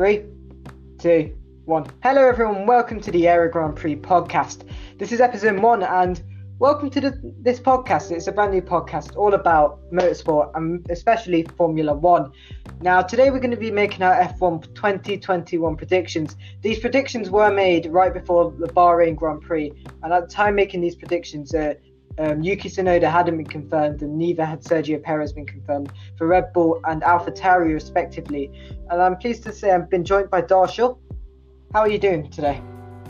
3, 2, 1. Hello everyone, welcome to the TheAeroGrandPrix Podcast. This is episode 1 and welcome to this podcast. It's a brand new podcast all about motorsport and especially Formula 1. Now today we're going to be making our F1 2021 predictions. These predictions were made right before the Bahrain Grand Prix, and at the time making these predictions, Yuki Tsunoda hadn't been confirmed and neither had Sergio Perez been confirmed for Red Bull and AlphaTauri respectively. And I'm pleased to say I've been joined by Darshil. How are you doing today?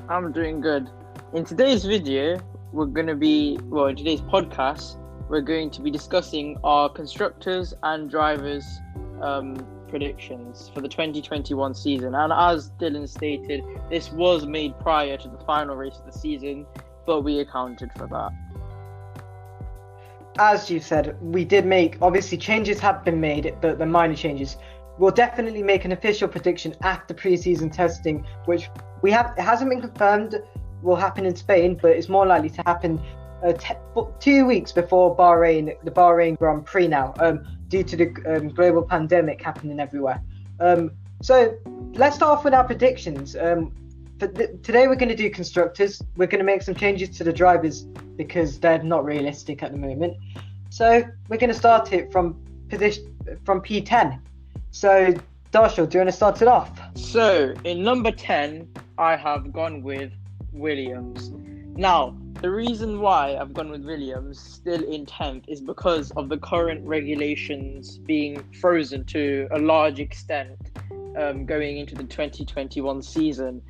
I'm doing good. In today's video, in today's podcast, we're going to be discussing our constructors and drivers predictions for the 2021 season. And as Dylan stated, this was made prior to the final race of the season, but we accounted for that. As you said, we did obviously changes have been made, but the minor changes. We'll definitely make an official prediction after pre-season testing, which it hasn't been confirmed will happen in Spain, but it's more likely to happen 2 weeks before the Bahrain Grand Prix now, due to the global pandemic happening everywhere. So let's start off with our predictions. Today we're going to do constructors. We're going to make some changes to the drivers because they're not realistic at the moment. So we're going to start it from P10. So Darshil, do you want to start it off? So in number 10, I have gone with Williams. Now, the reason why I've gone with Williams still in 10th is because of the current regulations being frozen to a large extent going into the 2021 season.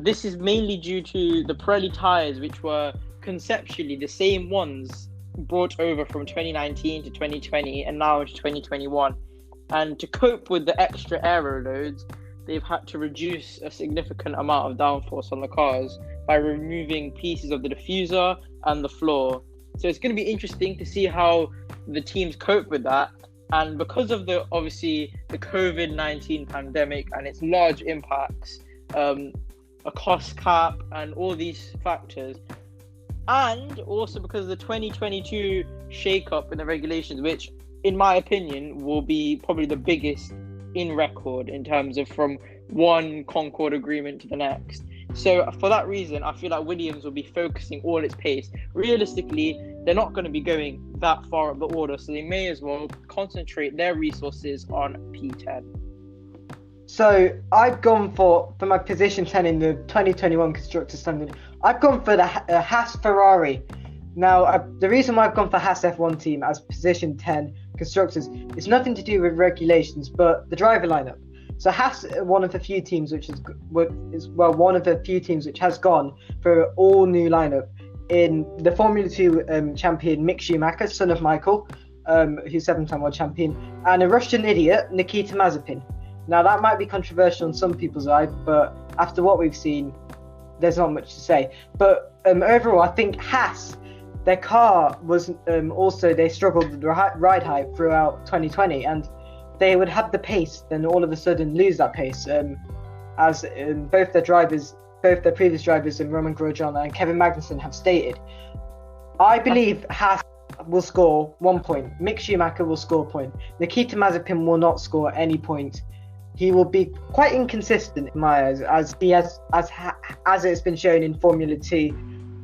This is mainly due to the Pirelli tyres, which were conceptually the same ones brought over from 2019 to 2020 and now into 2021. And to cope with the extra aero loads, they've had to reduce a significant amount of downforce on the cars by removing pieces of the diffuser and the floor. So it's going to be interesting to see how the teams cope with that. And because of the COVID-19 pandemic and its large impacts, a cost cap and all these factors, and also because of the 2022 shake-up in the regulations, which in my opinion will be probably the biggest in record in terms of from one Concord agreement to the next. So for that reason, I feel like Williams will be focusing all its pace. Realistically, they're not going to be going that far up the order, so they may as well concentrate their resources on P10. So I've gone for my position 10 in the 2021 Constructors Standard. I've gone for the Haas Ferrari. Now, the reason why I've gone for Haas F1 team as position 10 Constructors is nothing to do with regulations, but the driver lineup. So Haas, one of the few teams which has gone for an all new lineup in the Formula 2 champion Mick Schumacher, son of Michael, who's 7-time world champion, and a Russian idiot, Nikita Mazepin. Now that might be controversial in some people's eyes, but after what we've seen, there's not much to say. But overall, I think Haas, their car was they struggled with ride height throughout 2020, and they would have the pace, then all of a sudden lose that pace, as both their previous drivers, Roman Grosjean and Kevin Magnussen, have stated. I believe Haas will score 1 point. Mick Schumacher will score a point. Nikita Mazepin will not score any point. He will be quite inconsistent in my eyes, as it's been shown in Formula 2,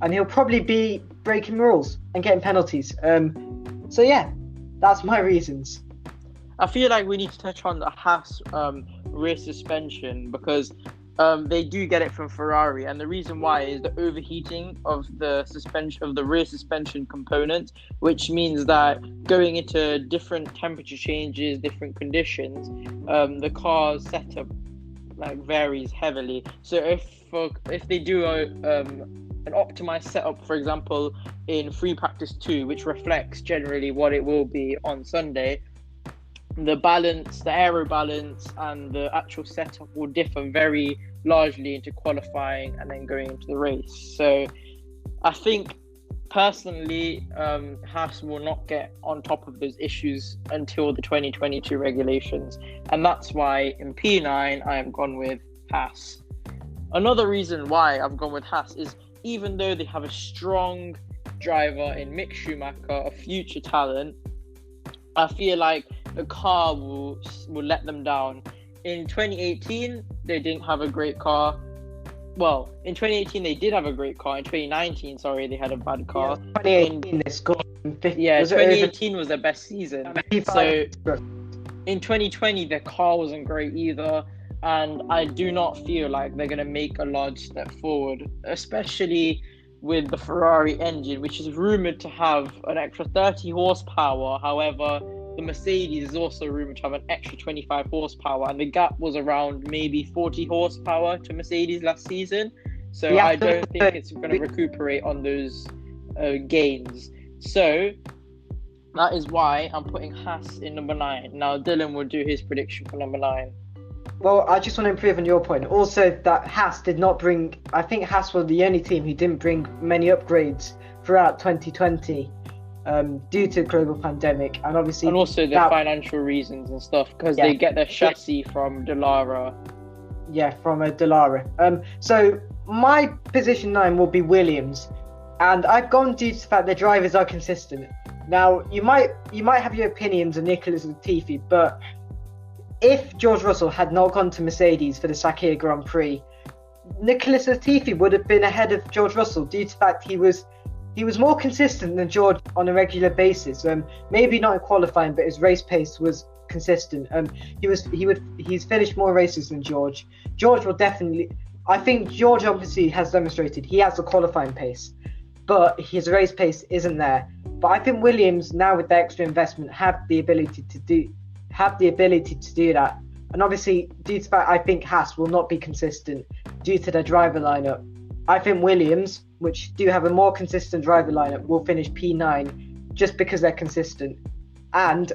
and he'll probably be breaking rules and getting penalties. So yeah, that's my reasons. I feel like we need to touch on the Haas rear suspension because they do get it from Ferrari, and the reason why is the overheating of the rear suspension component, which means that going into different temperature changes, different conditions, the car's setup varies heavily. So if they do an optimized setup, for example, in free practice 2, which reflects generally what it will be on Sunday, the aero balance and the actual setup will differ very largely into qualifying and then going into the race. So I think personally, Haas will not get on top of those issues until the 2022 regulations, and that's why in P9 I have gone with Haas. Another reason why I've gone with Haas is even though they have a strong driver in Mick Schumacher, a future talent, I feel like the car will let them down in 2018, they didn't have a great car. Well, in 2018, they did have a great car. In 2019, sorry, they had a bad car. 2018, they scored 50. Yeah, Was 2018 was their best season. 55? So in 2020, their car wasn't great either. And I do not feel like they're going to make a large step forward, especially with the Ferrari engine, which is rumored to have an extra 30 horsepower. However, the Mercedes is also rumored to have an extra 25 horsepower, and the gap was around maybe 40 horsepower to Mercedes last season. So I don't think it's going to recuperate on those gains. So that is why I'm putting Haas in number 9. Now Dylan will do his prediction for number 9. Well, I just want to improve on your point. Also, that Haas did not bring... I think Haas was the only team who didn't bring many upgrades throughout 2020 due to the global pandemic. And obviously... And also the financial reasons and stuff, because they get their chassis from Dallara. Yeah, from Dallara. So, my position 9 will be Williams. And I've gone due to the fact their drivers are consistent. Now, you might have your opinions on Nicholas Latifi, but... if George Russell had not gone to Mercedes for the Sakir Grand Prix, Nicholas Latifi would have been ahead of George Russell due to the fact he was more consistent than George on a regular basis. Maybe not in qualifying, but his race pace was consistent. He's finished more races than George. George will definitely. I think George obviously has demonstrated he has the qualifying pace, but his race pace isn't there. But I think Williams, now with the extra investment, have the ability to do that. And obviously, due to that, I think Haas will not be consistent due to their driver lineup. I think Williams, which do have a more consistent driver lineup, will finish P9 just because they're consistent. And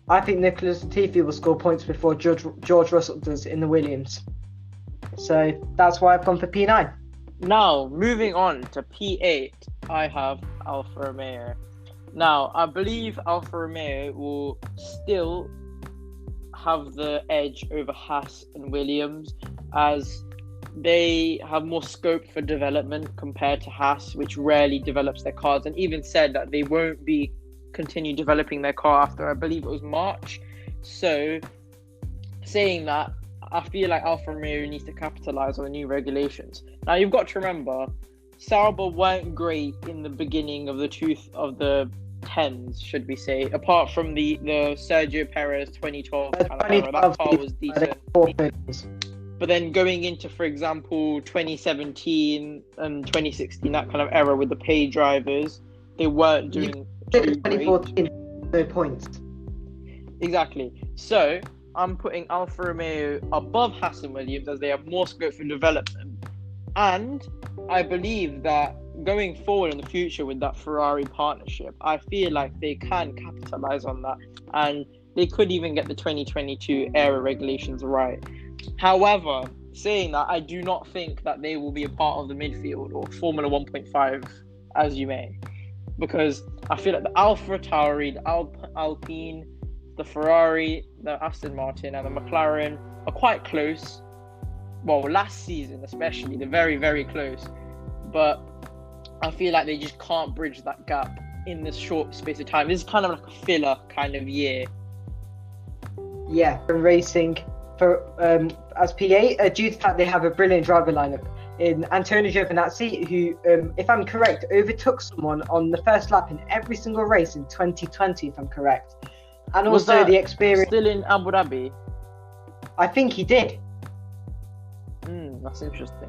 I think Nicholas Latifi will score points before George Russell does in the Williams. So that's why I've gone for P9. Now, moving on to P8, I have Alfa Romeo. Now, I believe Alfa Romeo will still have the edge over Haas and Williams, as they have more scope for development compared to Haas, which rarely develops their cars, and even said that they won't be continue developing their car after, I believe it was March. So, saying that, I feel like Alfa Romeo needs to capitalize on the new regulations. Now, you've got to remember, Sauber weren't great in the beginning of the 10s, should we say, apart from the Sergio Perez 2012 that car was decent. But then going into, for example, 2017 and 2016, that kind of era with the paid drivers, they weren't doing too 2014, no points. Exactly. So I'm putting Alfa Romeo above Haas and Williams as they have more scope for development. And I believe that going forward in the future with that Ferrari partnership, I feel like they can capitalize on that, and they could even get the 2022 aero regulations right. However, saying that, I do not think that they will be a part of the midfield or Formula 1.5, as you may, because I feel like the Alfa Tauri, the Alpine, the Ferrari, the Aston Martin, and the McLaren are quite close. Well, last season especially, they're very, very close. But I feel like they just can't bridge that gap in this short space of time. This is kind of like a filler kind of year. Yeah, from racing for as P8, due to the fact they have a brilliant driver lineup in Antonio Giovinazzi, who, if I'm correct, overtook someone on the first lap in every single race in 2020, if I'm correct. And also the experience. Still in Abu Dhabi? I think he did. That's interesting.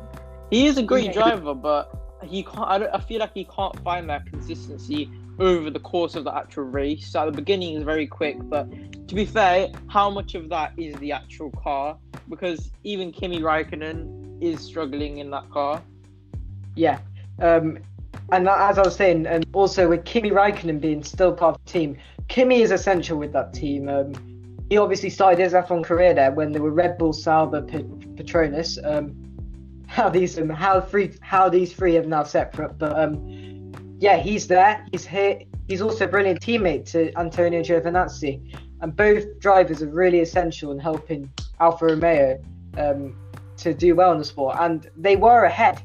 He is a great driver, but he can't. I feel like he can't find that consistency over the course of the actual race. So at the beginning, he's very quick, but to be fair, how much of that is the actual car? Because even Kimi Raikkonen is struggling in that car. Yeah, and as I was saying, and also with Kimi Raikkonen being still part of the team, Kimi is essential with that team. He obviously started his F1 career there when there were Red Bull, Sauber, Petronas. How these three have now separate, but yeah, he's there. He's here. He's also a brilliant teammate to Antonio Giovinazzi, and both drivers are really essential in helping Alfa Romeo to do well in the sport. And they were ahead.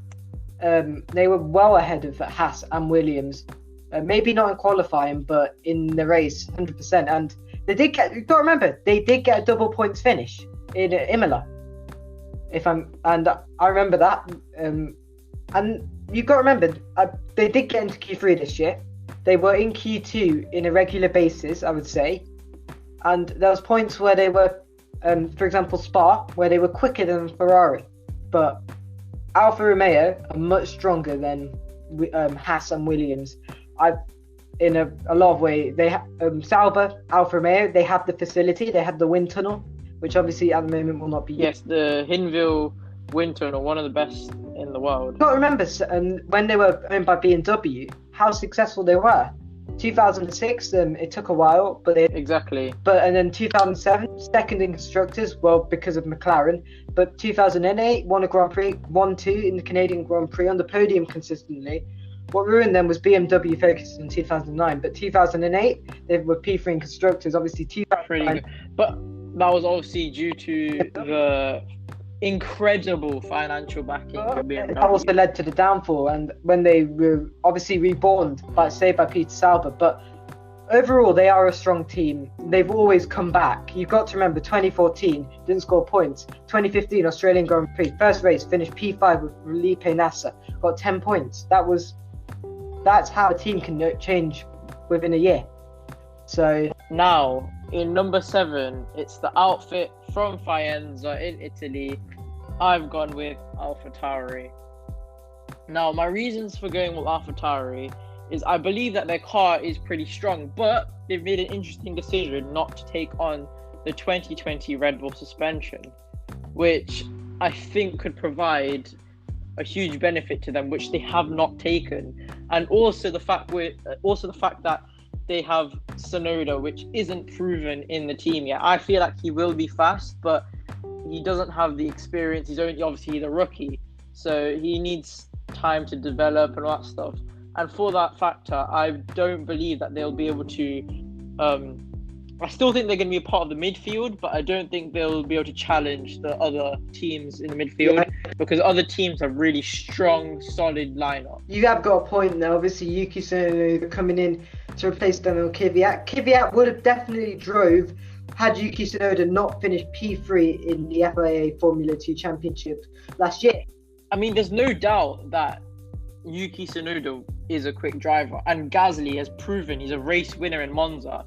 They were well ahead of Haas and Williams. Maybe not in qualifying, but in the race, 100%. And they did get. You got to remember, they did get a double points finish. in Imola. And I remember that. And you've got to remember, they did get into Q3 this year. They were in Q2 in a regular basis, I would say. And there was points where they were, for example, Spa, where they were quicker than Ferrari. But Alfa Romeo are much stronger than Haas and Williams. In a lot of ways, they Sauber, Alfa Romeo, they have the facility, they have the wind tunnel, which obviously at the moment will not be used. Yes, the Hinwil wind tunnel, one of the best in the world. You've got to remember, when they were owned by BMW, how successful they were. 2006, it took a while, but exactly. And then 2007, second in constructors, well, because of McLaren. But 2008, won a Grand Prix, won 2 in the Canadian Grand Prix on the podium consistently. What ruined them was BMW focused in 2009, but 2008 they were P3 in constructors. Obviously, 2009. But that was obviously due to the incredible financial backing of BMW. That also led to the downfall, and when they were obviously reborn by Peter Sauber. But overall, they are a strong team. They've always come back. You've got to remember, 2014 didn't score points. 2015 Australian Grand Prix, first race, finished P5 with Felipe Nasser, got 10 points. That's how a team can change within a year. So now in number 7, it's the outfit from Faenza in Italy. I've gone with AlphaTauri. Now, my reasons for going with AlphaTauri is I believe that their car is pretty strong, but they've made an interesting decision not to take on the 2020 Red Bull suspension, which I think could provide a huge benefit to them, which they have not taken. And also the fact that they have Tsunoda, which isn't proven in the team yet. I feel like he will be fast, but he doesn't have the experience. He's a rookie, so he needs time to develop and all that stuff. And for that factor, I don't believe that they'll be able to. I still think they're going to be a part of the midfield, but I don't think they'll be able to challenge the other teams in the midfield because other teams have really strong, solid lineup. You have got a point there. Obviously, Yuki Tsunoda coming in to replace Daniel Kvyat. Kvyat would have definitely drove had Yuki Tsunoda not finished P3 in the FIA Formula 2 Championship last year. I mean, there's no doubt that Yuki Tsunoda is a quick driver, and Gasly has proven he's a race winner in Monza.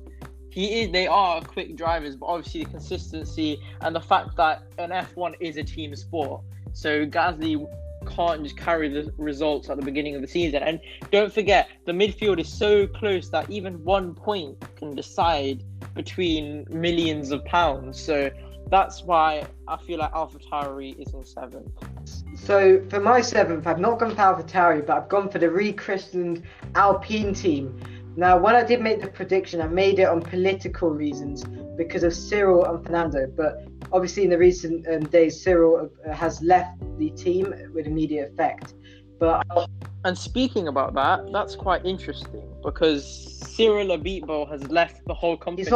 They are quick drivers, but obviously the consistency and the fact that an F1 is a team sport, so Gasly can't just carry the results at the beginning of the season. And don't forget, the midfield is so close that even 1 point can decide between millions of pounds. So that's why I feel like AlphaTauri is in 7th. So for my 7th, I've not gone for AlphaTauri, but I've gone for the rechristened Alpine team. Now, when I did make the prediction, I made it on political reasons because of Cyril and Fernando. But obviously, in the recent days, Cyril has left the team with immediate effect. And speaking about that, that's quite interesting because Cyril Abiteboul has left the whole company,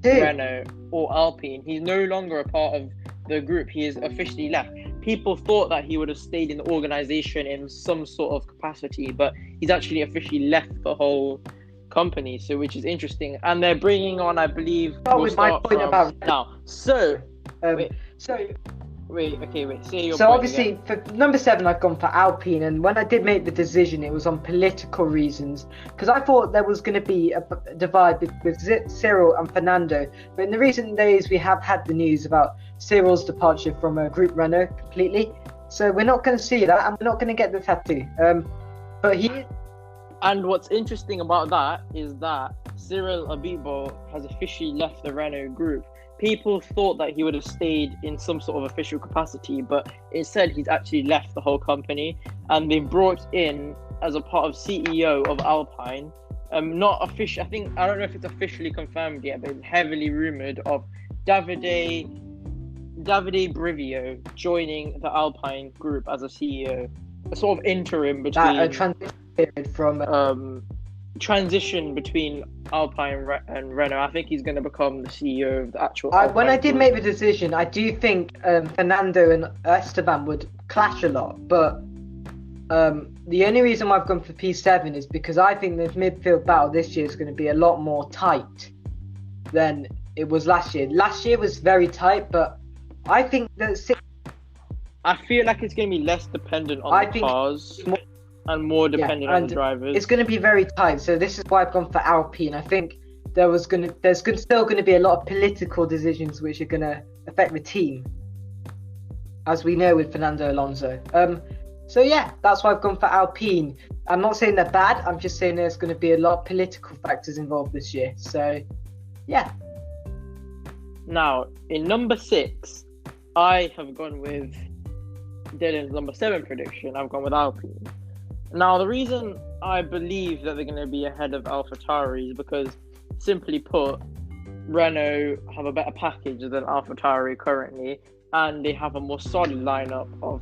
Renault or Alpine. He's no longer a part of the group. He is officially left. People thought that he would have stayed in the organization in some sort of capacity, but he's actually officially left the whole company, so which is interesting. And they're bringing on, I believe, with my point about now. So obviously for number 7 I've gone for Alpine, and when I did make the decision it was on political reasons because I thought there was going to be a divide with Cyril and Fernando, but in the recent days we have had the news about Cyril's departure from Group Renault completely, so we're not going to see that and we're not going to get the tattoo, but he. And what's interesting about that is that Cyril Abiteboul has officially left the Renault group. People thought that he would have stayed in some sort of official capacity, but instead he's actually left the whole company. And they brought in, as a part of CEO of Alpine, not official. I don't know if it's officially confirmed yet, but it's heavily rumored of Davide Brivio joining the Alpine group as a CEO, a sort of interim between. Transition between Alpine and Renault. I think he's going to become the CEO of the actual Alpine when I did group. make the decision, I do think Fernando and Esteban would clash a lot, but the only reason why I've gone for P7 is because I think the midfield battle this year is going to be a lot more tight than it was last year. Last year was very tight, but I think that I feel like it's going to be less dependent on the cars and more dependent on the drivers. It's going to be very tight. So this is why I've gone for Alpine. I think there's still going to be a lot of political decisions which are going to affect the team, as we know with Fernando Alonso. So yeah, that's why I've gone for Alpine. I'm not saying they're bad. I'm just saying there's going to be a lot of political factors involved this year. So yeah. Now, in number 6, I have gone with Dylan's number 7 prediction. I've gone with Alpine. Now, the reason I believe that they're going to be ahead of AlphaTauri is because, simply put, Renault have a better package than AlphaTauri currently, and they have a more solid lineup of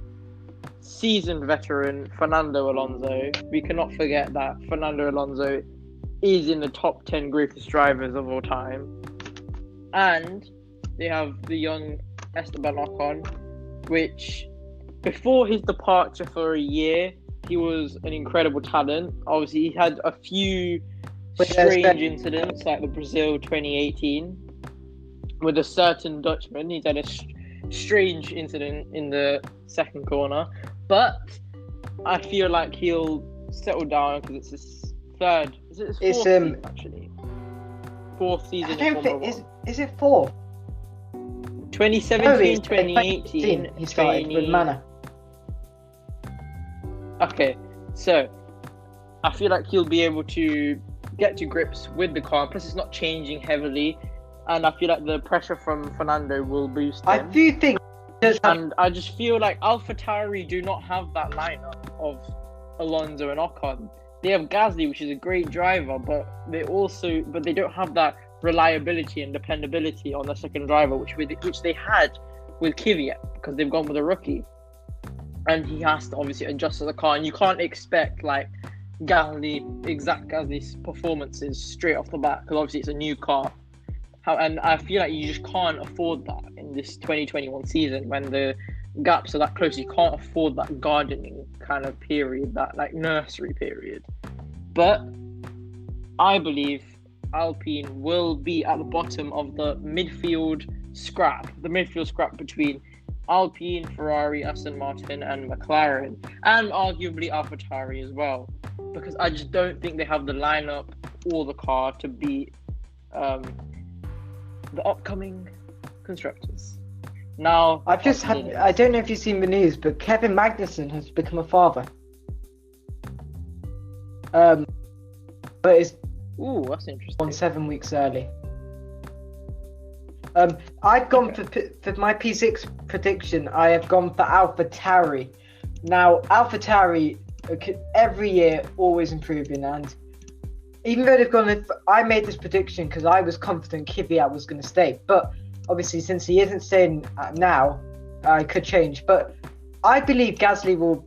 seasoned veteran Fernando Alonso. We cannot forget that Fernando Alonso is in the top 10 greatest drivers of all time. And they have the young Esteban Ocon, which before his departure for a year, he was an incredible talent. Obviously, he had a few strange incidents, like the Brazil 2018 with a certain Dutchman. He's had a strange incident in the second corner, but I feel like he'll settle down because it's his third. Is it his fourth season, actually? Fourth season in Formula 1. Is it four? 2017, 2018. He started with Mana. Okay, so I feel like he'll be able to get to grips with the car. Plus, it's not changing heavily, and I feel like the pressure from Fernando will boost him. I do think, and I just feel like AlphaTauri do not have that lineup of Alonso and Ocon. They have Gasly, which is a great driver, but they don't have that reliability and dependability on the second driver, which they had with Kvyat, because they've gone with a rookie. And he has to obviously adjust to the car, and you can't expect like exact Gasly's performances straight off the bat, because obviously it's a new car. And I feel like you just can't afford that in this 2021 season when the gaps are that close. You can't afford that gardening kind of period, that like nursery period. But I believe Alpine will be at the bottom of the midfield scrap between Alpine, Ferrari, Aston Martin, and McLaren, and arguably AlphaTauri as well, because I just don't think they have the lineup or the car to beat the upcoming constructors. Now, I don't know if you've seen the news, but Kevin Magnussen has become a father. But it's that's interesting. 7 weeks early. I've gone for my P6 prediction. I have gone for AlphaTauri. Now, AlphaTauri every year always improving, and even though they've gone, I made this prediction because I was confident Kvyat was going to stay. But obviously, since he isn't staying now, I could change. But I believe Gasly will.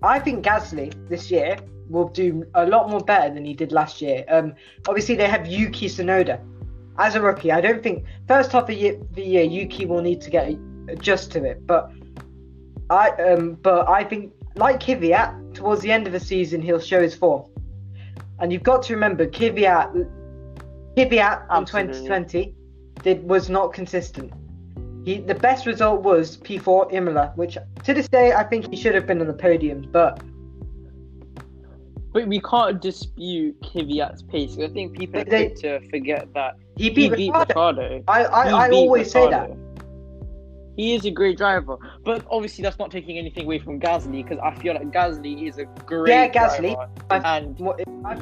I think Gasly this year will do a lot more better than he did last year. Obviously, they have Yuki Tsunoda as a rookie. I don't think first half of the year Yuki will need to adjust to it. But I think like Kvyat, towards the end of the season he'll show his form. And you've got to remember, Kvyat in 2020 was not consistent. The best result was P4 Imola, which to this day I think he should have been on the podium, but we can't dispute Kvyat's pace. I think people are quick to forget that he beat Ricciardo. I always say that. He is a great driver, but obviously that's not taking anything away from Gasly, because I feel like Gasly is a great driver, and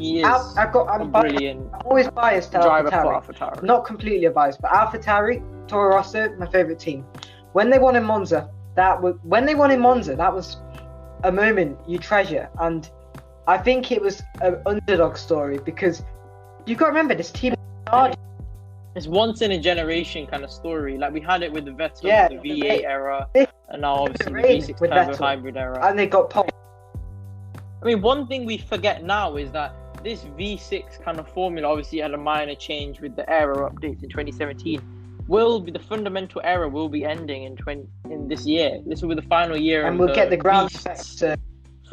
he is I'm brilliant. I'm always biased to driver AlphaTauri. Not completely biased, but AlphaTauri, Toro Rosso, my favourite team. When they won in Monza, that was a moment you treasure, and I think it was an underdog story, because you've got to remember this team. It's once in a generation kind of story. Like we had it with the Vettel, the V8 era, and now obviously the V6 turbo hybrid era. And they got pole. I mean, one thing we forget now is that this V6 kind of formula obviously had a minor change with the aero updates in 2017. The fundamental era will be ending in this year. This will be the final year, and we'll get the ground effects,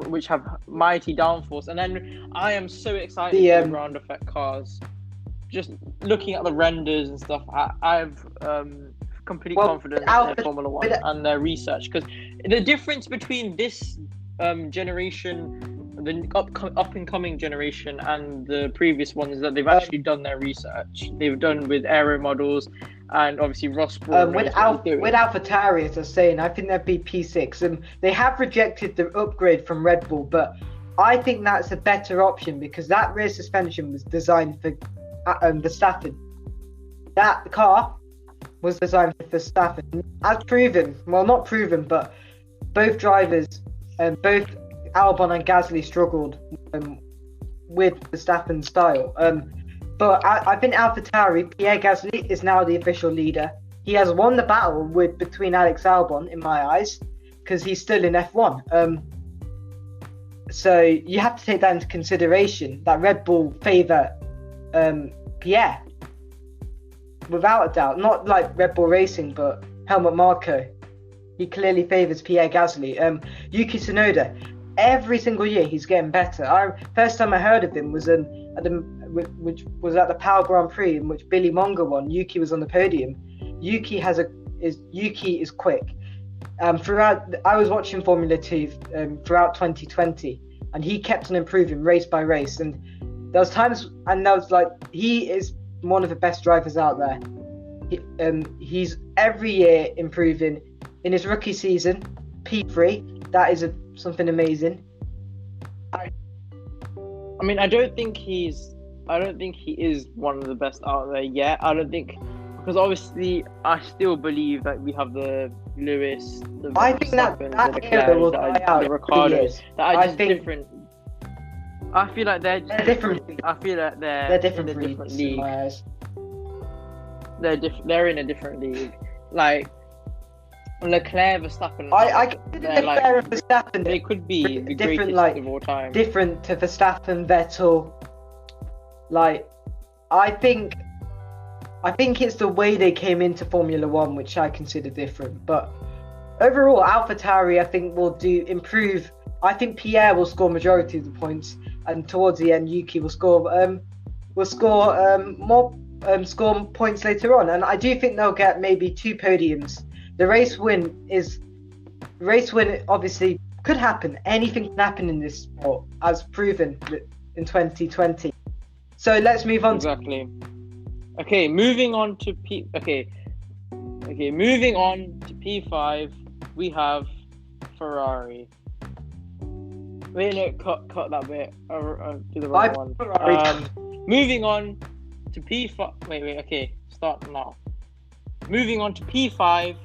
which have mighty downforce. And then I am so excited for the ground effect cars. Just looking at the renders and stuff, I've complete confidence in Formula One and their research, because the difference between this generation, the up and coming generation, and the previous one is that they've actually done their research. They've done with aero models, and obviously Ross Brawn with AlphaTauri, as I was saying, I think that'd be P6. They have rejected the upgrade from Red Bull, but I think that's a better option because that rear suspension was designed for Verstappen. That car was designed for Verstappen. As proven, well, not proven, but both drivers, both Albon and Gasly struggled with Verstappen's style. But I think AlphaTauri, Pierre Gasly, is now the official leader. He has won the battle between Alex Albon, in my eyes, because he's still in F1. So you have to take that into consideration, that Red Bull favour Pierre. Without a doubt. Not like Red Bull Racing, but Helmut Marko. He clearly favours Pierre Gasly. Yuki Tsunoda, every single year he's getting better. First time I heard of him was which was at the Power Grand Prix, in which Billy Monger won. Yuki was on the podium. Yuki is quick. I was watching Formula 2 throughout 2020, and he kept on improving race by race. And there was times, and there was like, he is one of the best drivers out there. He's every year improving. In his rookie season, P3, that is something amazing. I mean, I don't think he is one of the best out there yet. I don't think, because obviously I still believe that we have the Lewis, I think that era will die out. The Ricardos that are just different. I feel like they're different. I feel like they're different in a different league. In my eyes. They're in a different league. Like Leclerc, Verstappen. I consider Leclerc and Verstappen. They could be the greatest of all time. Different to Verstappen, Vettel. Like, I think it's the way they came into Formula One which I consider different. But overall, AlphaTauri I think will improve. I think Pierre will score majority of the points, and towards the end, Yuki will score more points later on. And I do think they'll get maybe 2 podiums. The race win obviously could happen. Anything can happen in this sport, as proven in 2020. So let's move on. Exactly. Okay, moving on to moving on to P5, we have Ferrari. Wait, no, cut that bit. Do the wrong one. Ferrari. Moving on to P5. Wait. Okay, start now. Moving on to P5,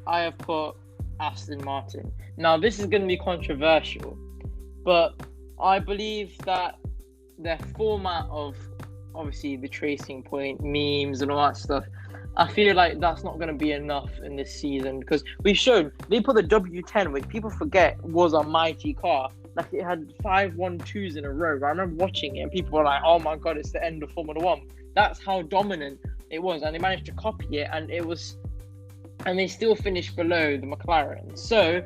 I have put Aston Martin. Now, this is going to be controversial, but I believe that their format of obviously the tracing point, memes, and all that stuff, I feel like that's not going to be enough in this season, because we've shown they put the W10, which people forget was a mighty car. Like, it had 5-1-2s in a row. I remember watching it, and people were like, "Oh my god, it's the end of Formula One." That's how dominant it was, and they managed to copy it, and they still finished below the McLaren. So,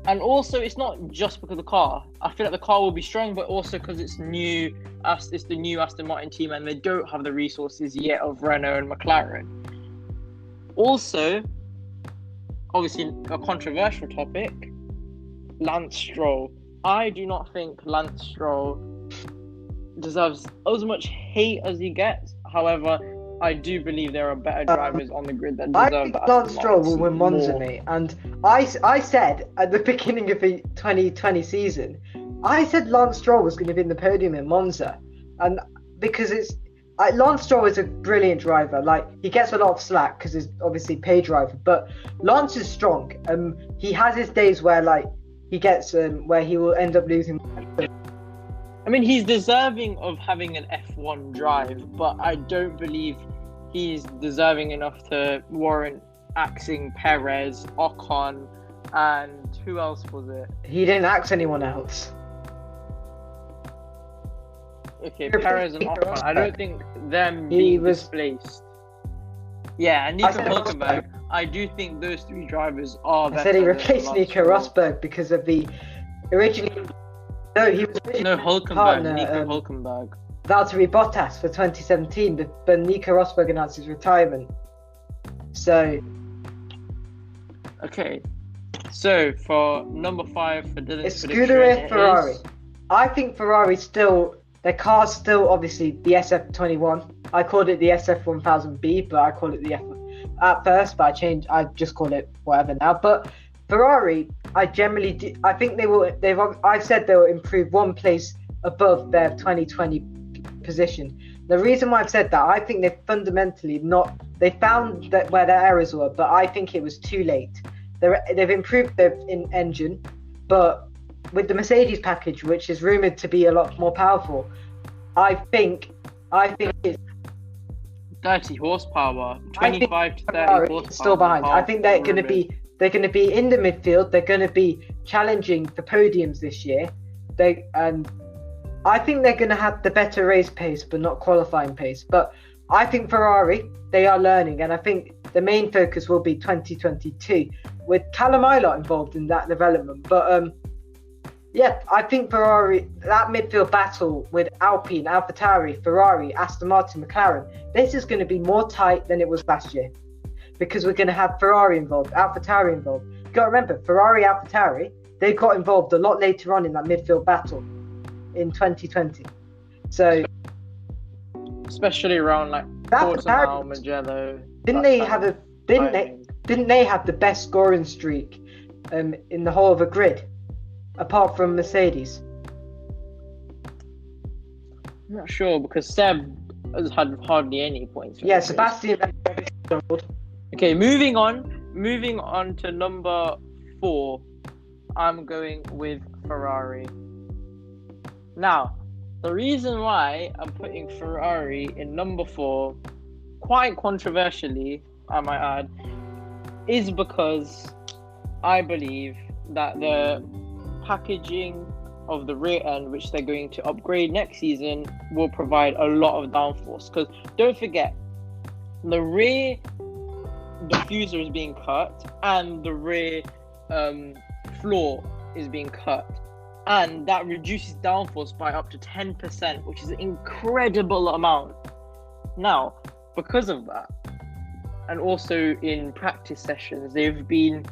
and also, it's not just because of the car. I feel like the car will be strong, but also because it's new. It's the new Aston Martin team, and they don't have the resources yet of Renault and McLaren. Also, obviously, a controversial topic: Lance Stroll. I do not think Lance Stroll deserves as much hate as he gets. However, I do believe there are better drivers on the grid that deserve that. I think Lance Stroll will win Monza, mate. And I said at the beginning of the 2020 season, I said Lance Stroll was going to be in the podium in Monza, and because Lance Stroll is a brilliant driver. Like, he gets a lot of slack because he's obviously pay driver, but Lance is strong. He has his days where he gets where he will end up losing. I mean, he's deserving of having an F1 drive, but I don't believe he's deserving enough to warrant axing Perez, Ocon, and who else was it? He didn't axe anyone else. Okay, Perez and Ocon. I don't think them being displaced. Yeah, and Nico Hülkenberg. I do think those 3 drivers are better. I said he replaced Nico Rosberg because of the originally. No, he was Hülkenberg. Partner, Nico Hülkenberg. Valtteri Bottas for 2017, but Nico Rosberg announced his retirement. So, Okay. So for number 5 for Dylan's it's prediction, Scuderia it Ferrari. is- I think Ferrari still, their car's still obviously the SF21. I called it the SF1000B, but I call it the F at first, but I just call it whatever now. But Ferrari, I think I've said they will improve one place above their 2020 position. The reason why I've said that, I think they found that where their errors were, but I think it was too late. They've improved their engine, but with the Mercedes package, which is rumored to be a lot more powerful, I think it's 30 horsepower, 25 to 30 Ferrari horsepower. is still behind. I think they're going to rumored. be in the midfield. They're going to be challenging for podiums this year. I think they're going to have the better race pace, but not qualifying pace. But I think Ferrari, they are learning, and I think the main focus will be 2022 with Callum Ilott involved in that development. But yeah, I think Ferrari, that midfield battle with Alpine, AlphaTauri, Ferrari, Aston Martin, McLaren, this is going to be more tight than it was last year, because we're going to have Ferrari involved, AlphaTauri involved. You've got to remember, Ferrari, AlphaTauri, they got involved a lot later on in that midfield battle in 2020. So, especially around like Portimao, Mugello. Didn't they have the best scoring streak in the whole of the grid, apart from Mercedes? I'm not sure, because Seb has had hardly any points. Yeah, Sebastian. Okay, moving on to number 4. I'm going with Ferrari. Now, the reason why I'm putting Ferrari in number 4, quite controversially, I might add, is because I believe that the packaging of the rear end, which they're going to upgrade next season, will provide a lot of downforce. Because don't forget, the rear diffuser is being cut and the rear floor is being cut, and that reduces downforce by up to 10%, which is an incredible amount. Now, because of that, and also in practice sessions, they've been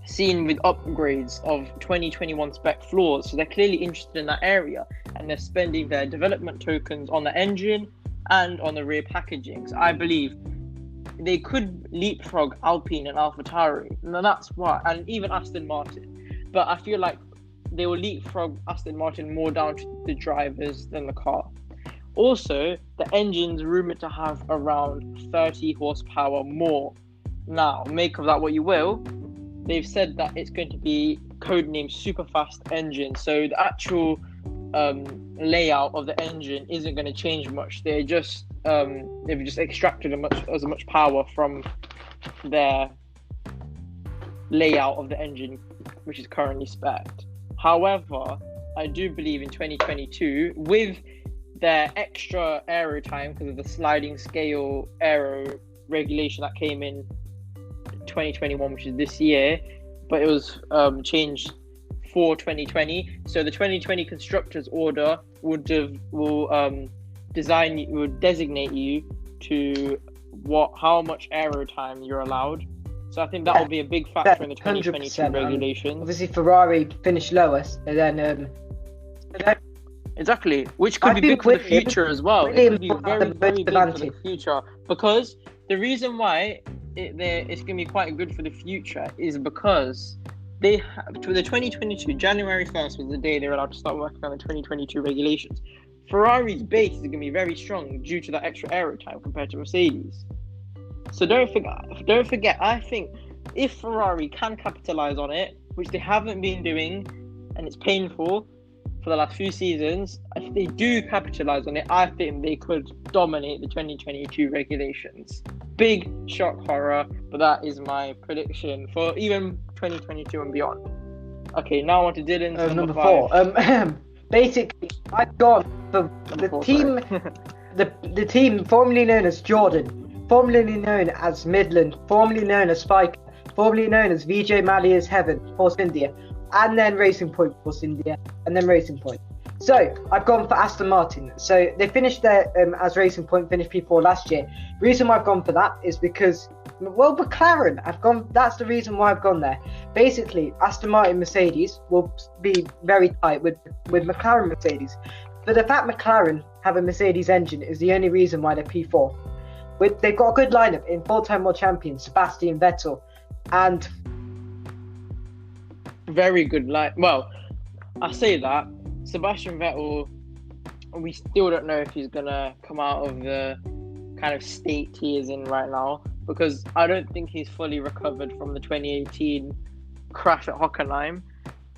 seen with upgrades of 2021 spec floors, so they're clearly interested in that area, and they're spending their development tokens on the engine and on the rear packaging. So I believe they could leapfrog Alpine and AlphaTauri, and that's why, and even Aston Martin. But I feel like they will leapfrog Aston Martin more down to the drivers than the car. Also, the engine's rumored to have around 30 horsepower more. Now, make of that what you will. They've said that it's going to be codenamed Superfast engine, so the actual layout of the engine isn't going to change much. They've just extracted as much power from their layout of the engine, which is currently spec'd. However, I do believe in 2022, with their extra aero time because of the sliding scale aero regulation that came in 2021, which is this year, but it was changed for 2020. So the 2020 constructors order will designate you to how much aero time you're allowed. So I think that will be a big factor in the 2022 regulations. Obviously, Ferrari finished lowest, and then exactly, which could be big for the future as well. It could be very, very big for the future, because the reason why it's going to be quite good for the future is because they have, to the 2022 January 1st was the day they're allowed to start working on the 2022 regulations. Ferrari's base is going to be very strong due to that extra aero time compared to Mercedes. So don't forget, I think if Ferrari can capitalize on it, which they haven't been doing, and it's painful for the last few seasons, if they do capitalize on it, I think they could dominate the 2022 regulations. Big shock horror, but that is my prediction for even 2022 and beyond. Okay, now on to Dylan's number 5. Basically, I've gone for the team, the team formerly known as Jordan, formerly known as Midland, formerly known as Spike, formerly known as Vijay Mallya's Heaven, Force India, and then Racing Point, Force India, and then Racing Point. So I've gone for Aston Martin. So they finished their as Racing Point finished P4 last year. The reason why I've gone for that is because Well, McLaren, I've gone. That's the reason why I've gone there. Basically, Aston Martin, Mercedes will be very tight with McLaren, Mercedes. But the fact McLaren have a Mercedes engine is the only reason why they're P4. They've got a good lineup in four-time world champion Sebastian Vettel, and very good line. Well, I say that Sebastian Vettel, we still don't know if he's gonna come out of the kind of state he is in right now, because I don't think he's fully recovered from the 2018 crash at Hockenheim,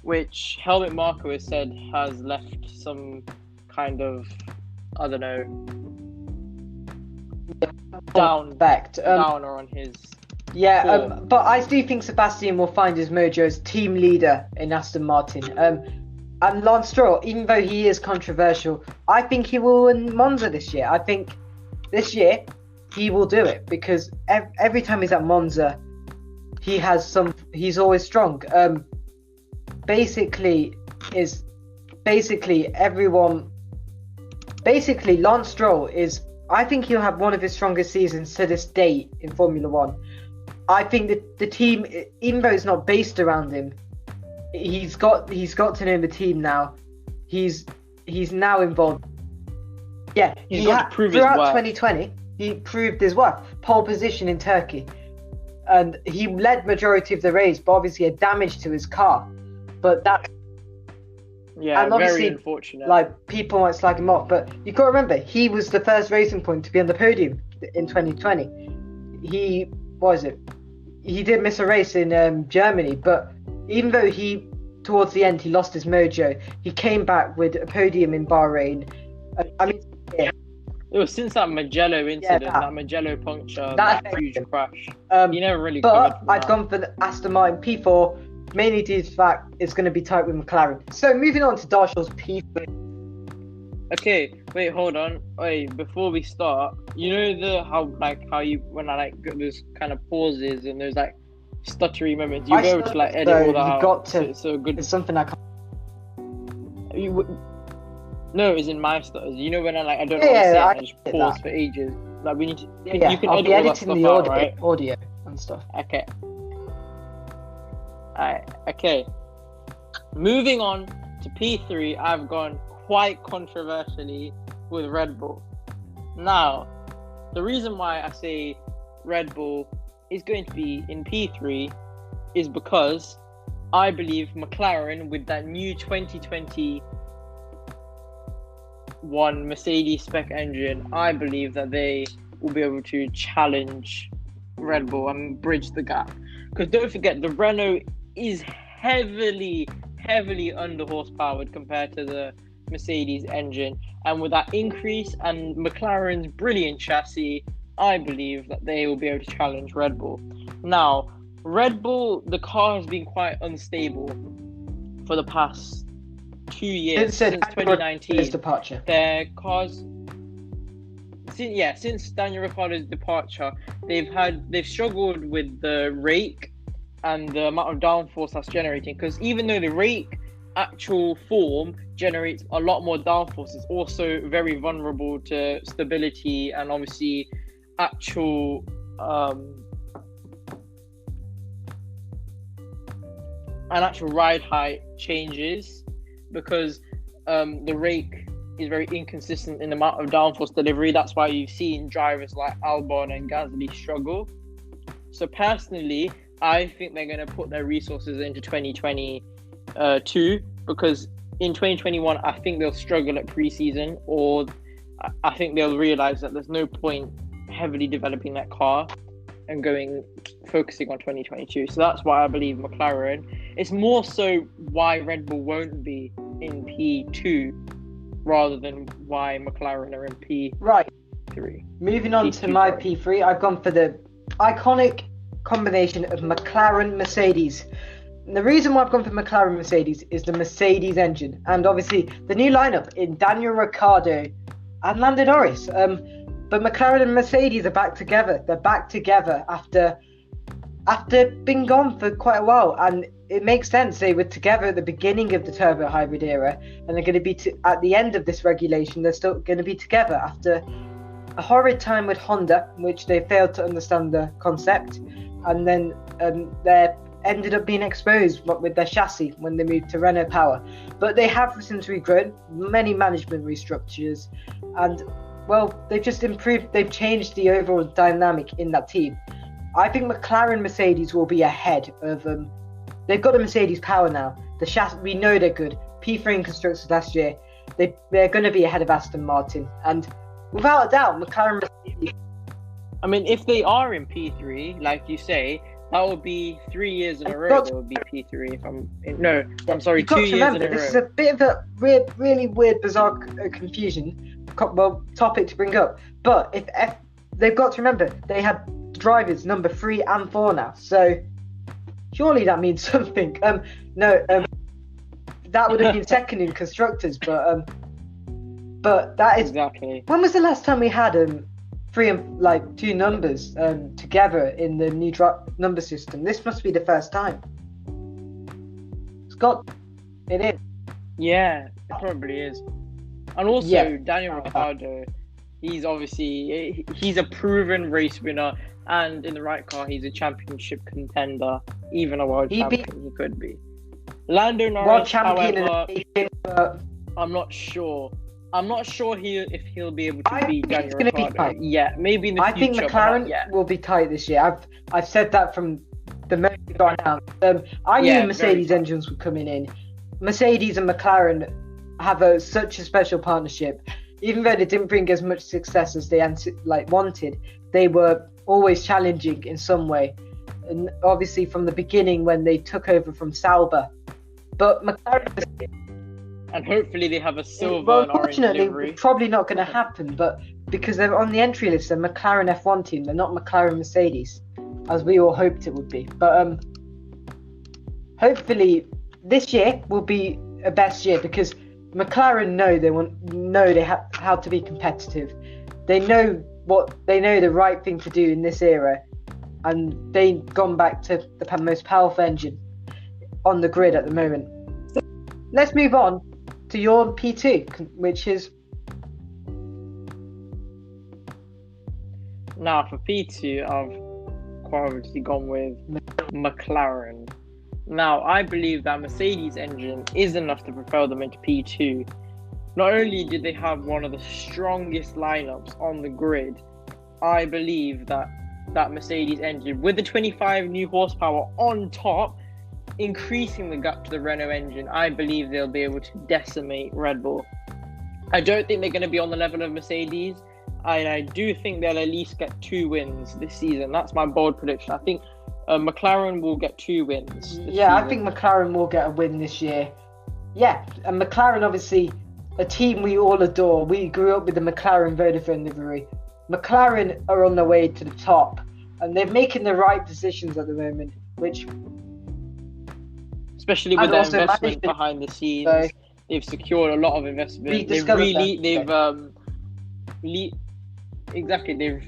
which Helmut Marko has said has left some kind of, I don't know, downer on his form. But I do think Sebastian will find his mojo as team leader in Aston Martin. And Lance Stroll, even though he is controversial, I think he will win Monza this year. I think this year he will do it, because every time he's at Monza, he's always strong. Basically, Lance Stroll is, I think he'll have one of his strongest seasons to this date in Formula One. I think that the team, even though it's not based around him, he's got to know the team now. He's now involved. Yeah, he's got to prove his throughout worth. 2020, he proved his worth. Pole position in Turkey, and he led majority of the race, but obviously had damage to his car. But that, yeah, and obviously, very unfortunate. Like, people might slag him off, but you got to remember, he was the first Racing Point to be on the podium in 2020. He did miss a race in Germany, but even though towards the end he lost his mojo, he came back with a podium in Bahrain. It was since that Magello incident, that Magello puncture, that huge crash. He never really. But I've gone for the Aston Martin P4, mainly due to the fact it's going to be tight with McLaren. So moving on to Darshil's P3. Okay, wait, hold on. Wait, before we start, you know how you, when I get those kind of pauses and there's like stuttery moments, you go to like edit all that out. Got to. So good. It's something I can't. No, it's in my stutters. You know when I don't know what to say, and I just pause for ages. Like we need to. You can I'll edit be all that editing stuff the out, right? audio and stuff. Okay. Alright. Okay. Moving on to P3, I've gone quite controversially with Red Bull. Now, the reason why I say Red Bull is going to be in P3 is because I believe McLaren, with that new 2021 Mercedes spec engine, I believe that they will be able to challenge Red Bull and bridge the gap. Because don't forget, the Renault is heavily under horsepowered compared to the Mercedes engine, and with that increase and McLaren's brilliant chassis, I believe that they will be able to challenge Red Bull. Now, Red Bull, the car has been quite unstable for the past 2 years, since 2019. His departure. Their cars, since Daniel Ricciardo's departure, they've struggled with the rake and the amount of downforce that's generating. Because even though the rake actual form generates a lot more downforce, it's also very vulnerable to stability and obviously actual ride height changes, because the rake is very inconsistent in the amount of downforce delivery. That's why you've seen drivers like Albon and Gasly struggle. So personally, I think they're going to put their resources into 2022, because in 2021, I think they'll struggle at pre-season, or I think they'll realize that there's no point heavily developing that car and focusing on 2022. So that's why I believe McLaren. It's more so why Red Bull won't be in P2 rather than why McLaren are in P3. Right. Moving on to my P3, I've gone for the iconic combination of McLaren Mercedes. And the reason why I've gone for McLaren Mercedes is the Mercedes engine, and obviously the new lineup in Daniel Ricciardo and Lando Norris. But McLaren and Mercedes are back together. They're back together after being gone for quite a while, and it makes sense. They were together at the beginning of the turbo hybrid era, and they're going to be at the end of this regulation. They're still going to be together after a horrid time with Honda, which they failed to understand the concept, and then they ended up being exposed with their chassis when they moved to Renault Power. But they have since regrown, many management restructures, and well, they've just improved, they've changed the overall dynamic in that team. I think McLaren Mercedes will be ahead of they've got a Mercedes Power now. The chassis, we know they're good. P3 in Constructors last year, they're going to be ahead of Aston Martin, and without a doubt, McLaren Mercedes. I mean, if they are in P3, like you say, that would be 3 years in a row. That would be P3. I'm sorry, 2 years in a row. This is a bit of a really weird, bizarre confusion. Well, topic to bring up. But if they've got to remember, they had drivers number 3 and 4 now. So surely that means something. That would have been second in Constructors, but that is exactly. When was the last time we had 3 and 2 numbers together in the new number system? This must be the first time. It is. Yeah, it probably is. And also, Daniel Ricciardo, he's a proven race winner, and in the right car, he's a championship contender, even a world champion. He could be. Lando Norris, world champion, however, I'm not sure. If he'll be able to beat Daniel Ricciardo. Yeah, maybe in the future. I think McLaren will be tight this year. I've said that from the moment it got announced. I knew Mercedes engines were coming in. Mercedes and McLaren have such a special partnership. Even though they didn't bring as much success as they wanted, they were always challenging in some way. And obviously from the beginning when they took over from Sauber. But McLaren... And hopefully they have a silver and orange livery. It's probably not going to happen, but because they're on the entry list, they're McLaren F1 team. They're not McLaren Mercedes, as we all hoped it would be. But hopefully this year will be a best year, because McLaren know they have how to be competitive. They know the right thing to do in this era, and they've gone back to the most powerful engine on the grid at the moment. So let's move on to your P2, which is... Now for P2, I've quite obviously gone with McLaren. Now, I believe that Mercedes engine is enough to propel them into P2. Not only did they have one of the strongest lineups on the grid, I believe that Mercedes engine, with the 25 new horsepower on top, increasing the gap to the Renault engine, I believe they'll be able to decimate Red Bull. I don't think they're going to be on the level of Mercedes, and I do think they'll at least get 2 wins this season. That's my bold prediction. I think McLaren will get 2 wins this season. I think McLaren will get a win this year. Yeah, and McLaren, obviously, a team we all adore. We grew up with the McLaren Vodafone livery. McLaren are on their way to the top, and they're making the right decisions at the moment, which... Especially with their investment behind the scenes, they've secured a lot of investment. They've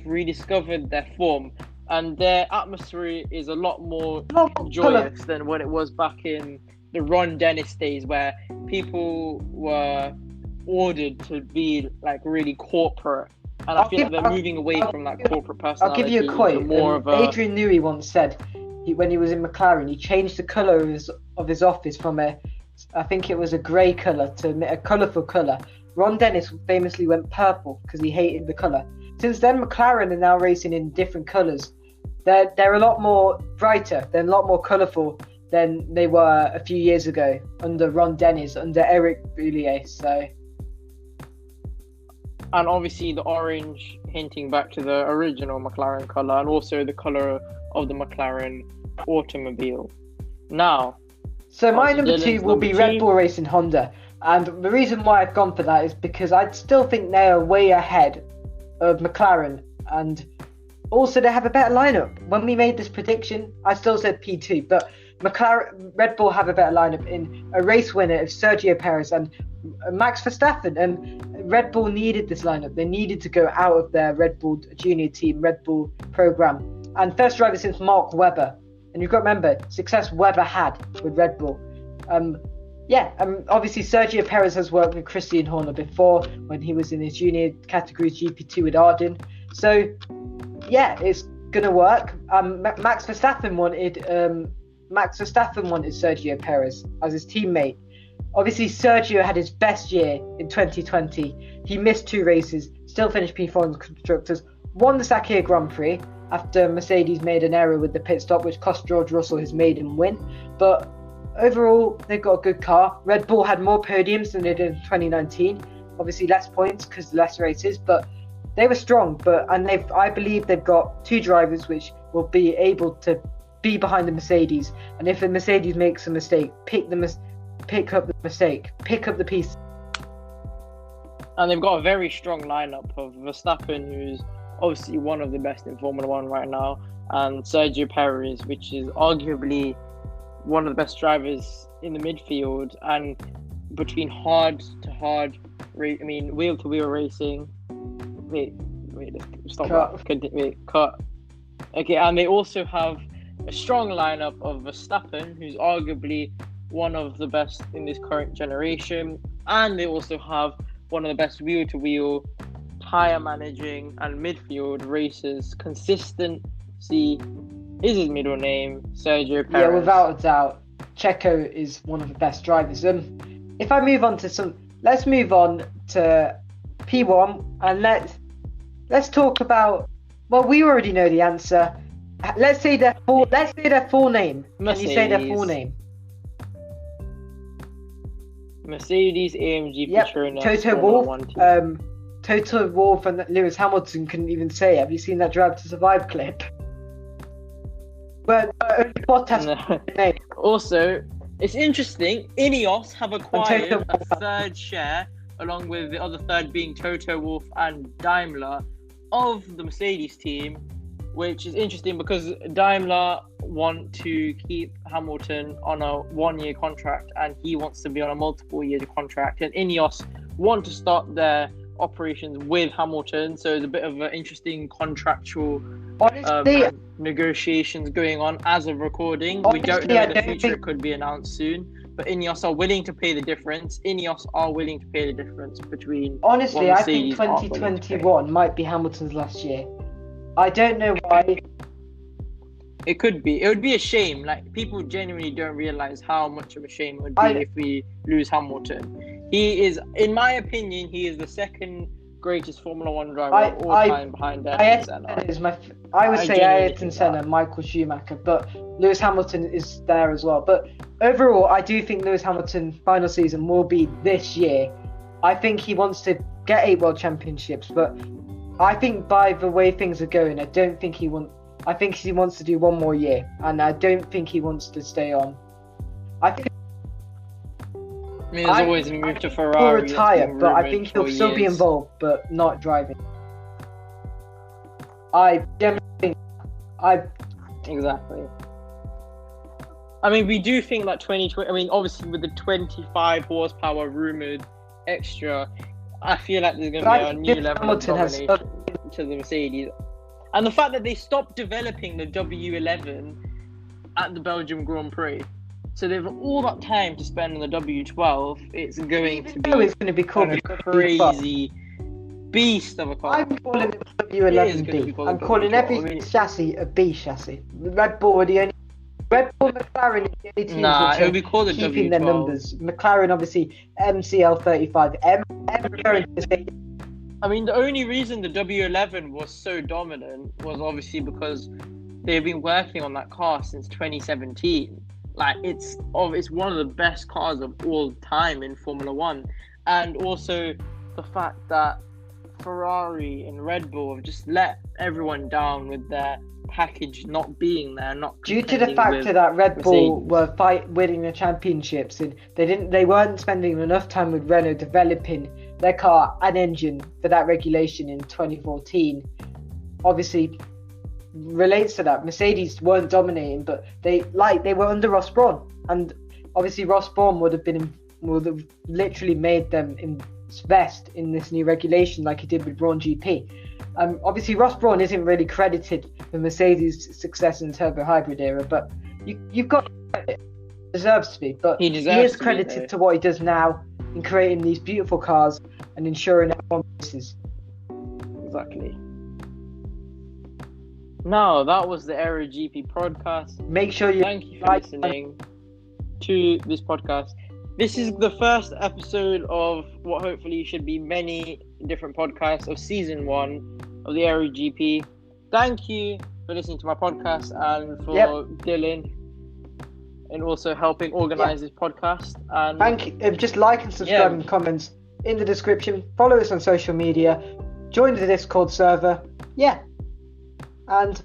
rediscovered their form, and their atmosphere is a lot more joyous than when it was back in the Ron Dennis days, where people were ordered to be really corporate. And I feel like they're moving away from that corporate personality. I'll give you a quote. Adrian Newey once said, when he was in McLaren, he changed the colour of his office from I think it was a grey colour to a colourful colour. Ron Dennis famously went purple because he hated the colour. Since then, McLaren are now racing in different colours. They're a lot more brighter, they're a lot more colourful than they were a few years ago under Ron Dennis, under Eric Boulier. So, and obviously the orange hinting back to the original McLaren colour, and also the colour of the McLaren automobile. Now, so my number 2 will be Red Bull Racing Honda, and the reason why I've gone for that is because I still think they are way ahead of McLaren, and also they have a better lineup. When we made this prediction, I still said P2, but Red Bull have a better lineup in a race winner of Sergio Perez and Max Verstappen, and Red Bull needed this lineup. They needed to go out of their Red Bull junior team, Red Bull program, and first driver since Mark Webber. And you've got to remember, success Webber had with Red Bull. Yeah, obviously Sergio Perez has worked with Christian Horner before when he was in his junior categories GP2 with Arden. So, yeah, it's gonna work. Max Verstappen wanted Sergio Perez as his teammate. Obviously, Sergio had his best year in 2020. He missed 2 races, still finished P4 in the Constructors, won the TheAeroGrandPrix after Mercedes made an error with the pit stop, which cost George Russell his maiden win. But overall, they've got a good car. Red Bull had more podiums than they did in 2019. Obviously, less points because less races, but they were strong. I believe they've got 2 drivers which will be able to be behind the Mercedes. And if the Mercedes makes a mistake, pick up the mistake, pick up the piece. And they've got a very strong lineup of Verstappen, who's obviously one of the best in Formula One right now, and Sergio Perez, which is arguably one of the best drivers in the midfield. And between wheel to wheel racing. Cut. Okay, and they also have a strong lineup of Verstappen, who's arguably one of the best in this current generation, and they also have one of the best wheel to wheel, tyre managing and midfield racers. Consistency is his middle name, Sergio Perez. Yeah, without a doubt, Checo is one of the best drivers. If I move on to let's move on to P1 and let's talk about. Well, we already know the answer. Let's say their full name. Mercedes. Can you say their full name? Mercedes AMG Yep. Petronas. Toto Wolff. Toto Wolff and Lewis Hamilton couldn't even say it. Have you seen that Drive to Survive clip? But only Bottas. No. Also, it's interesting. Ineos have acquired a 3rd share, along with the other 3rd being Toto Wolff and Daimler, of the Mercedes team, which is interesting because Daimler want to keep Hamilton on a 1-year contract and he wants to be on a multiple-year contract, and Ineos want to start their operations with Hamilton, so there's a bit of an interesting contractual negotiations going on as of recording. We don't know in the future, it could be announced soon, but Ineos are willing to pay the difference. Ineos are willing to pay the difference between. Honestly, I think 2021 might be Hamilton's last year. I don't know why. It could be. It would be a shame. Like, people genuinely don't realize how much of a shame it would be if we lose Hamilton. He is, in my opinion, he is the 2nd greatest Formula One driver of all time behind Ayrton Senna. I would say Ayrton Senna, Michael Schumacher, but Lewis Hamilton is there as well. But overall, I do think Lewis Hamilton's final season will be this year. I think he wants to get 8 World Championships, but I think by the way things are going, I think he wants to do 1 more year, and I don't think he wants to stay on. There's always a move to Ferrari. He'll retire, but I think he'll still be involved, but not driving. I generally think. Exactly. I mean, we do think that 2020. I mean, obviously with the 25 horsepower rumored extra, I feel like there's going to be a new level of domination to the Mercedes. And the fact that they stopped developing the W11 at the Belgium Grand Prix, so they've all that time to spend on the W12. It's going to be called a crazy beast of a car. I'm calling it the W11B. I'm calling every chassis a B chassis. Red Bull, McLaren is the only teams it will be called the keeping W12. Their numbers. McLaren obviously MCL35. I mean, the only reason the W11 was so dominant was obviously because they've been working on that car since 2017. Like, it's one of the best cars of all time in Formula One. And also the fact that Ferrari and Red Bull have just let everyone down with their package not being there, due to the factor that Red Bull were winning the championships, and they weren't spending enough time with Renault developing their car and engine for that regulation in 2014. Obviously relates to that. Mercedes weren't dominating, but they were under Ross Brawn, and obviously Ross Brawn would have literally made them invest in this new regulation like he did with Brawn GP. Obviously Ross Brawn isn't really credited for Mercedes' success in the turbo hybrid era, but you've got deserves to be, but He he deserves is to be, credited though. to what he does now in creating these beautiful cars and ensuring everyone races. Exactly. Now, that was the AeroGP podcast. Make sure you Thank you for listening to this podcast. This is the first episode of what hopefully should be many different podcasts of season 1 of the AeroGP. Thank you for listening to my podcast and for Dylan and also helping organize this podcast. And thank you. Just like and subscribe and comments in the description. Follow us on social media. Join the Discord server. Yeah. And